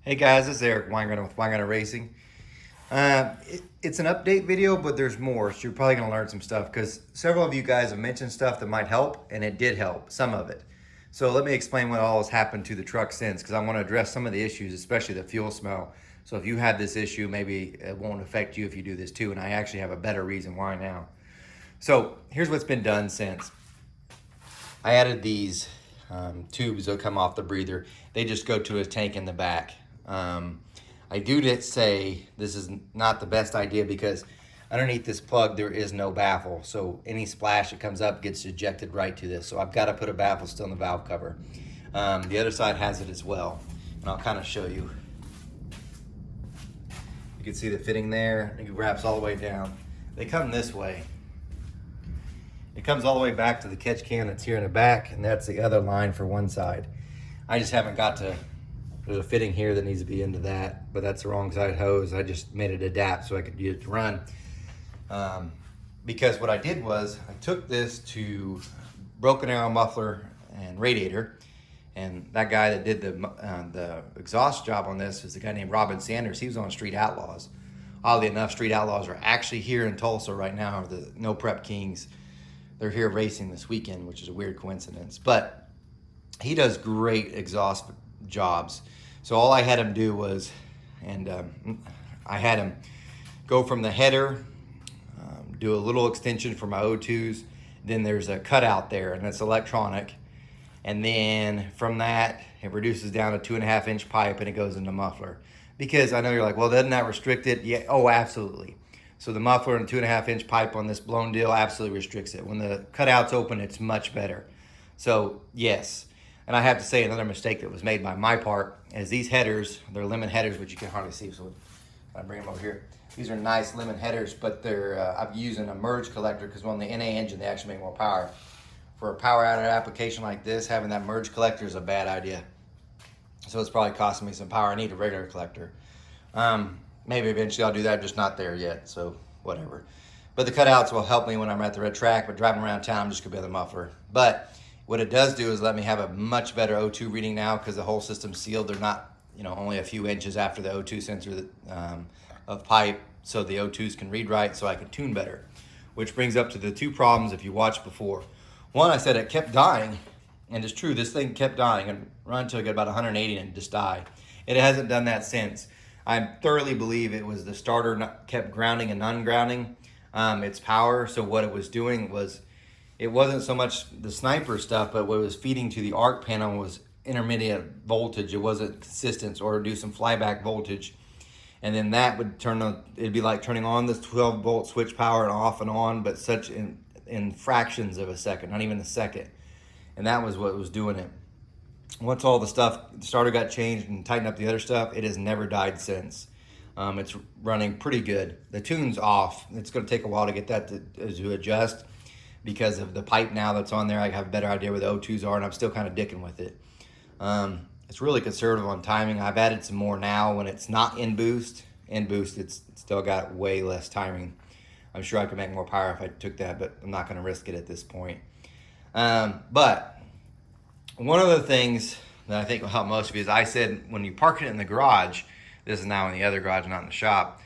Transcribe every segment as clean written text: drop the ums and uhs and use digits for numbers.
Hey guys, this is Eric Weingarten with Weingarten Racing. It's an update video, but there's more, so you're probably going to learn some stuff because several of you guys have mentioned stuff that might help, and it did help, some of it. So let me explain what all has happened to the truck since, because I want to address some of the issues, especially the fuel smell. So if you have this issue, maybe it won't affect you if you do this too, and I actually have a better reason why now. So here's what's been done since. I added these tubes that come off the breather. They just go to a tank in the back. I do say this is not the best idea because underneath this plug there is no baffle, so any splash that comes up gets ejected right to this. So I've got to put a baffle still in the valve cover. The other side has it as well, and I'll kind of show you. You can see the fitting there. It wraps all the way down. They come this way. It comes all the way back to the catch can that's here in the back, and that's the other line for one side. I just haven't got to. There's a fitting here that needs to be into that, but that's the wrong side hose. I just made it adapt so I could use it to run. Because what I did was I took this to broken arrow muffler and radiator, and that guy that did the exhaust job on this is a guy named Robin Sanders. He was on Street Outlaws. Oddly enough, Street Outlaws are actually here in Tulsa right now, the No Prep Kings. They're here racing this weekend, which is a weird coincidence. But he does great exhaust jobs. So all I had him do was, I had him go from the header, do a little extension for my O2s. Then there's a cutout there, and it's electronic. And then from that, it reduces down to 2.5 inch pipe, and it goes into muffler. Because I know you're like, well, doesn't that restrict it? Yeah, oh, absolutely. So the muffler and 2.5 inch pipe on this blown deal absolutely restricts it. When the cutout's open, it's much better. So yes. And I have to say another mistake that was made by my part is these headers, they're lemon headers, which you can hardly see, so I bring them over here. These are nice lemon headers, but they're I'm using a merge collector because on the NA engine, they actually make more power. For a power outage application like this, having that merge collector is a bad idea. So it's probably costing me some power. I need a regular collector. Maybe eventually I'll do that, just not there yet, so whatever. But the cutouts will help me when I'm at the red track, but driving around town, I'm just gonna be on the muffler. But what it does do is let me have a much better O2 reading now because the whole system's sealed. They're not, only a few inches after the O2 sensor of pipe, so the O2s can read right, so I can tune better. Which brings up to the two problems if you watched before. One, I said it kept dying, and it's true, this thing kept dying and run until it got about 180 and just die. It hasn't done that since. I thoroughly believe it was the starter kept grounding and ungrounding its power, so what it was doing was it wasn't so much the sniper stuff, but what was feeding to the arc panel was intermediate voltage. It wasn't consistent, or do some flyback voltage. And then that would it'd be like turning on this 12 volt switch power and off and on, but such in fractions of a second, not even a second. And that was what was doing it. Once all the starter got changed and tightened up the other stuff, it has never died since. It's running pretty good. The tune's off. It's going to take a while to get that to adjust. Because of the pipe now that's on there, I have a better idea where the O2s are, and I'm still kind of dicking with it. It's really conservative on timing. I've added some more now when it's not in boost. In boost, it's still got way less timing. I'm sure I could make more power if I took that, but I'm not going to risk it at this point. But one of the things that I think will help most of you is I said when you park it in the garage, this is now in the other garage, not in the shop,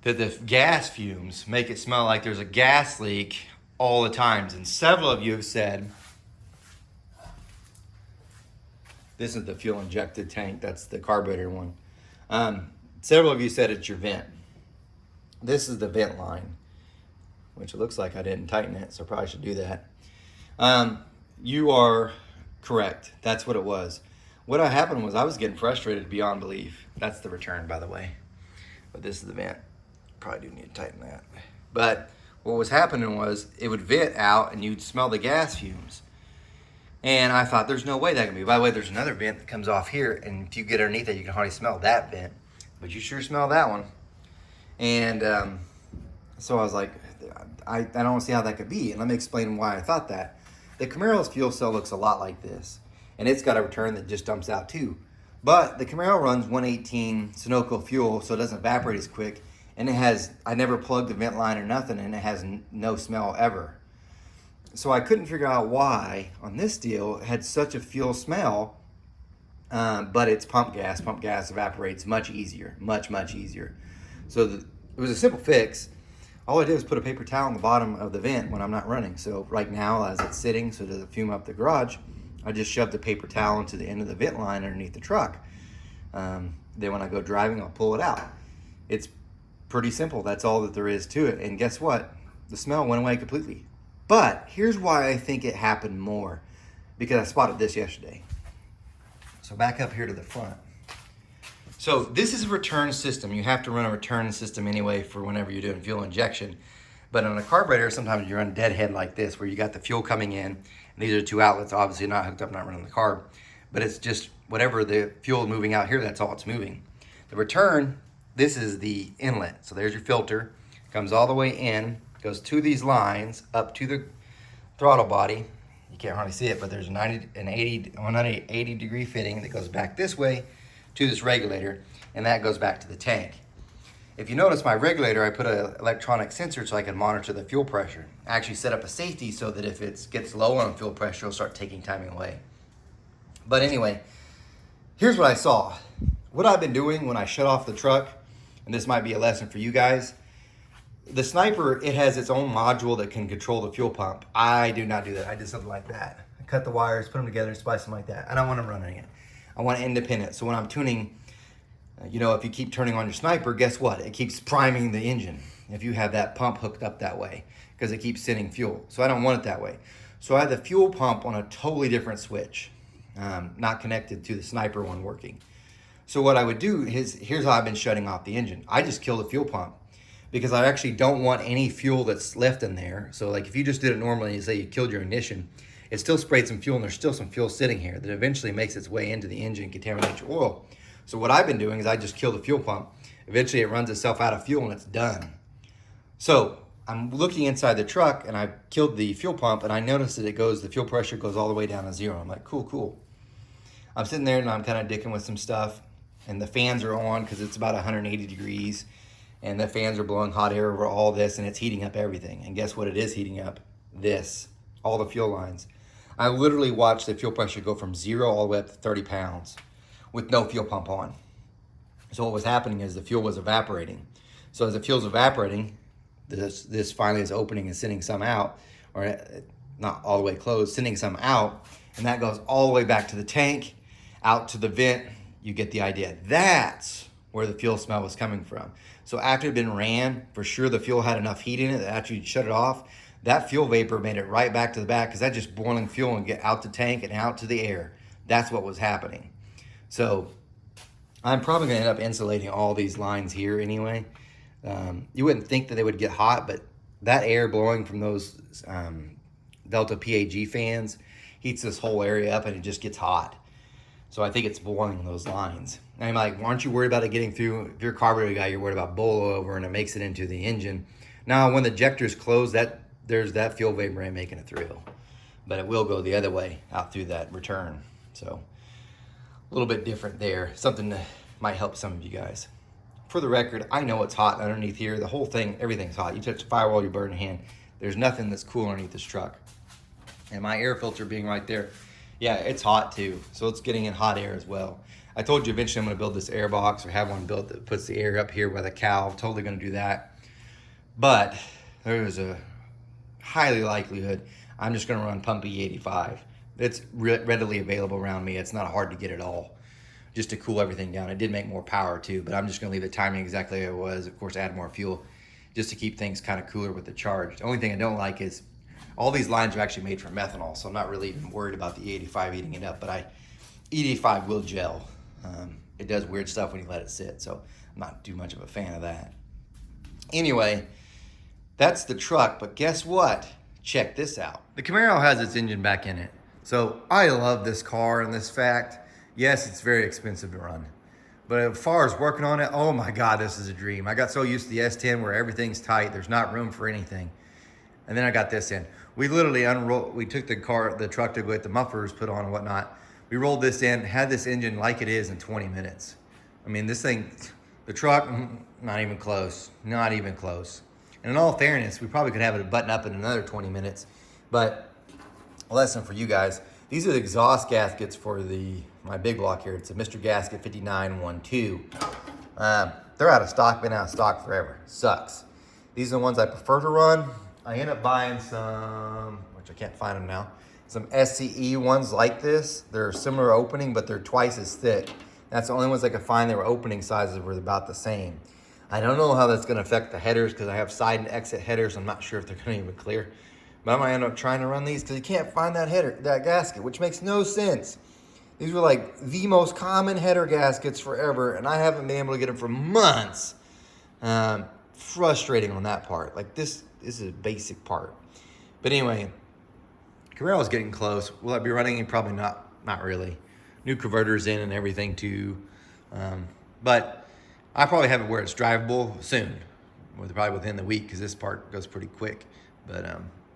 that the gas fumes make it smell like there's a gas leak all the times. And several of you have said, this is the fuel injected tank, that's the carburetor one. Several of you said it's your vent. This is the vent line, which it looks like I didn't tighten it, so I probably should do that. You are correct, that's what it was. What happened was I was getting frustrated beyond belief. That's the return, by the way. But this is the vent. Probably do need to tighten that. But what was happening was it would vent out and you'd smell the gas fumes. And I thought, there's no way that can be. By the way, there's another vent that comes off here, and if you get underneath it, you can hardly smell that vent. But you sure smell that one. And so I was like, I don't see how that could be. And let me explain why I thought that. The Camaro's fuel cell looks a lot like this. And it's got a return that just dumps out too. But the Camaro runs 118 Sunoco fuel, so it doesn't evaporate as quick. And I never plugged the vent line or nothing, and it has no smell ever. So I couldn't figure out why on this deal it had such a fuel smell but it's pump gas. Pump gas evaporates much easier, much easier. So it was a simple fix. All I did was put a paper towel on the bottom of the vent when I'm not running. So right now, as it's sitting, so it doesn't fume up the garage, I just shoved the paper towel into the end of the vent line underneath the truck. Then when I go driving, I'll pull it out. It's pretty simple. That's all that there is to it. And guess what? The smell went away completely. But here's why I think it happened more, because I spotted this yesterday. So back up here to the front. So this is a return system. You have to run a return system anyway for whenever you're doing fuel injection. But on a carburetor, sometimes you run deadhead like this, where you got the fuel coming in. And these are two outlets, obviously not hooked up, not running the carb. But it's just whatever the fuel moving out here, that's all it's moving. The return, this is the inlet. So there's your filter. Comes all the way in, goes to these lines, up to the throttle body. You can't hardly see it, but there's an 180 degree fitting that goes back this way to this regulator, and that goes back to the tank. If you notice my regulator, I put an electronic sensor so I can monitor the fuel pressure. I actually set up a safety so that if it gets low on fuel pressure, it'll start taking timing away. But anyway, here's what I saw. What I've been doing when I shut off the truck, and this might be a lesson for you guys, the Sniper, it has its own module that can control the fuel pump. I do not do that. I did something like that. I cut the wires, put them together, and splice them like that. I don't want them running it. I want it independent. So when I'm tuning, you know, if you keep turning on your Sniper, guess what? It keeps priming the engine if you have that pump hooked up that way, because it keeps sending fuel. So I don't want it that way. So I have the fuel pump on a totally different switch, not connected to the Sniper one working. So what I would do is, here's how I've been shutting off the engine. I just kill the fuel pump, because I actually don't want any fuel that's left in there. So like if you just did it normally, you say you killed your ignition, it still sprayed some fuel, and there's still some fuel sitting here that eventually makes its way into the engine and contaminates your oil. So what I've been doing is I just kill the fuel pump. Eventually it runs itself out of fuel and it's done. So I'm looking inside the truck, and I killed the fuel pump, and I noticed that the fuel pressure goes all the way down to 0. I'm like, cool. I'm sitting there and I'm kind of dicking with some stuff, and the fans are on because it's about 180 degrees. And the fans are blowing hot air over all this, and it's heating up everything. And guess what it is heating up? This, all the fuel lines. I literally watched the fuel pressure go from 0 all the way up to 30 pounds with no fuel pump on. So what was happening is the fuel was evaporating. So as the fuel's evaporating, this finally is opening and sending some out, or not all the way closed, sending some out, and that goes all the way back to the tank, out to the vent. You get the idea. That's where the fuel smell was coming from. So after it had been ran, for sure the fuel had enough heat in it that after you shut it off, that fuel vapor made it right back to the back, because that's just boiling fuel and get out the tank and out to the air. That's what was happening. So I'm probably gonna end up insulating all these lines here anyway. You wouldn't think that they would get hot, but that air blowing from those Delta PAG fans heats this whole area up, and it just gets hot. So I think it's boiling those lines. And I'm like, aren't you worried about it getting through? If you're a carburetor guy, you're worried about boil over and it makes it into the engine. Now, when the ejector's closed, there's that fuel vapor ain't making it through. But it will go the other way out through that return. So a little bit different there. Something that might help some of you guys. For the record, I know it's hot underneath here. The whole thing, everything's hot. You touch the firewall, you burn your hand. There's nothing that's cool underneath this truck. And my air filter being right there, yeah, it's hot too. So it's getting in hot air as well. I told you eventually I'm gonna build this air box, or have one built that puts the air up here by the cowl. I'm totally gonna do that. But there is a highly likelihood I'm just gonna run pump E85. It's readily available around me. It's not hard to get at all, just to cool everything down. It did make more power too, but I'm just gonna leave the timing exactly how it was. Of course, add more fuel just to keep things kind of cooler with the charge. The only thing I don't like is all these lines are actually made from methanol, so I'm not really even worried about the E85 eating it up, but E85 will gel. It does weird stuff when you let it sit, so I'm not too much of a fan of that. Anyway, that's the truck, but guess what? Check this out. The Camaro has its engine back in it. So I love this car and this fact. Yes, it's very expensive to run, but as far as working on it, oh my God, this is a dream. I got so used to the S10 where everything's tight. There's not room for anything. And then I got this in. We literally we took the truck to go get the mufflers put on and whatnot. We rolled this in, had this engine like it is in 20 minutes. I mean, this thing, the truck, not even close, not even close. And in all fairness, we probably could have it button up in another 20 minutes. But a lesson for you guys, these are the exhaust gaskets for the my big block here. It's a Mr. Gasket 5912. They're out of stock, been out of stock forever. Sucks. These are the ones I prefer to run. I end up buying some, which I can't find them now, some SCE ones like this. They're similar opening, but they're twice as thick. That's the only ones I could find. Their opening sizes were about the same. I don't know how that's gonna affect the headers because I have side and exit headers. I'm not sure if they're gonna even clear. But I might end up trying to run these because you can't find that header, that gasket, which makes no sense. These were like the most common header gaskets forever, and I haven't been able to get them for months. Frustrating on that part. Like this is a basic part. But anyway, Camaro's getting close. Will I be running it? Probably not. Not really. New converters in and everything too. But I probably have it where it's drivable soon. Probably within the week because this part goes pretty quick. But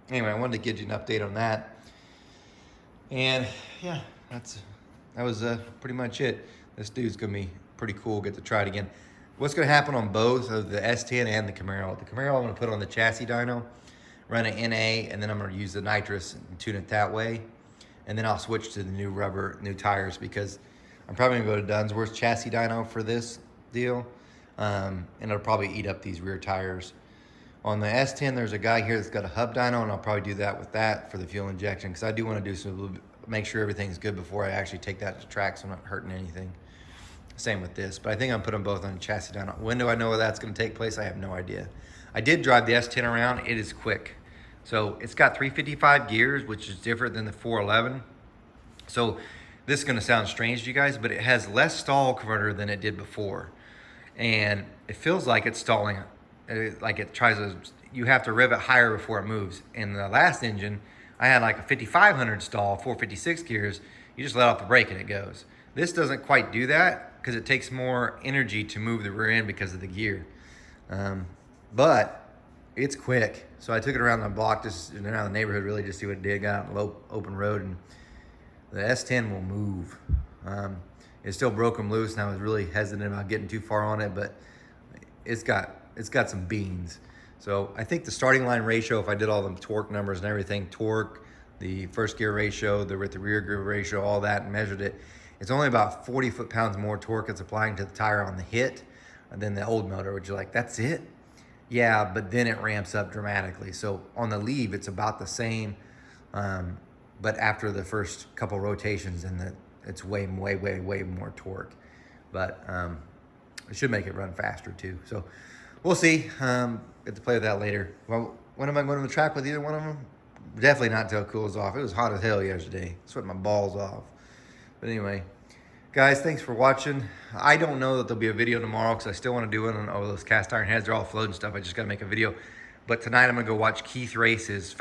anyway, I wanted to give you an update on that. And yeah, that was pretty much it. This dude's gonna be pretty cool. Get to try it again. What's gonna happen on both of the S10 and the Camaro? The Camaro I'm gonna put on the chassis dyno, run an NA, and then I'm gonna use the nitrous and tune it that way. And then I'll switch to the new rubber, new tires, because I'm probably gonna go to Dunsworth chassis dyno for this deal. And it'll probably eat up these rear tires. On the S10, there's a guy here that's got a hub dyno, and I'll probably do that with that for the fuel injection, because I do want to do some, make sure everything's good before I actually take that to track so I'm not hurting anything. Same with this, but I think I'm putting them both on chassis dyno. When do I know that's going to take place? I have no idea. I did drive the S10 around. It is quick. So it's got 355 gears, which is different than the 411. So this is going to sound strange to you guys, but it has less stall converter than it did before. And it feels like it's stalling, like it tries to, you have to rev it higher before it moves. In the last engine, I had like a 5500 stall, 456 gears. You just let off the brake and it goes. This doesn't quite do that because it takes more energy to move the rear end because of the gear. But it's quick. So I took it around the block, just around the neighborhood, really just see what it did. Got out on the open road, and the S10 will move. It still broke them loose, and I was really hesitant about getting too far on it, but it's got some beans. So I think the starting line ratio, if I did all the torque numbers and everything, torque, the first gear ratio, the rear gear ratio, all that, and measured it, it's only about 40 foot-pounds more torque it's applying to the tire on the hit than the old motor, which you're like, that's it? Yeah, but then it ramps up dramatically. So on the leave, it's about the same, but after the first couple rotations, and it's way more torque. But it should make it run faster too. So we'll see. Get to play with that later. Well, when am I going to the track with either one of them? Definitely not till it cools off. It was hot as hell yesterday. Sweating my balls off. But anyway, guys, thanks for watching. I don't know that there'll be a video tomorrow because I still want to do it on all those cast iron heads. They're all floating stuff. I just got to make a video. But tonight I'm going to go watch Keith race his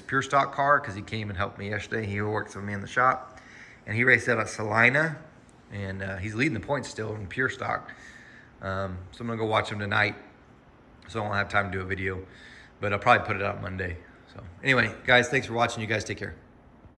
pure stock car because he came and helped me yesterday. He works with me in the shop. And he raced out at Salina. And he's leading the points still in pure stock. So I'm going to go watch him tonight. So I won't have time to do a video. But I'll probably put it out Monday. So anyway, guys, thanks for watching. You guys take care.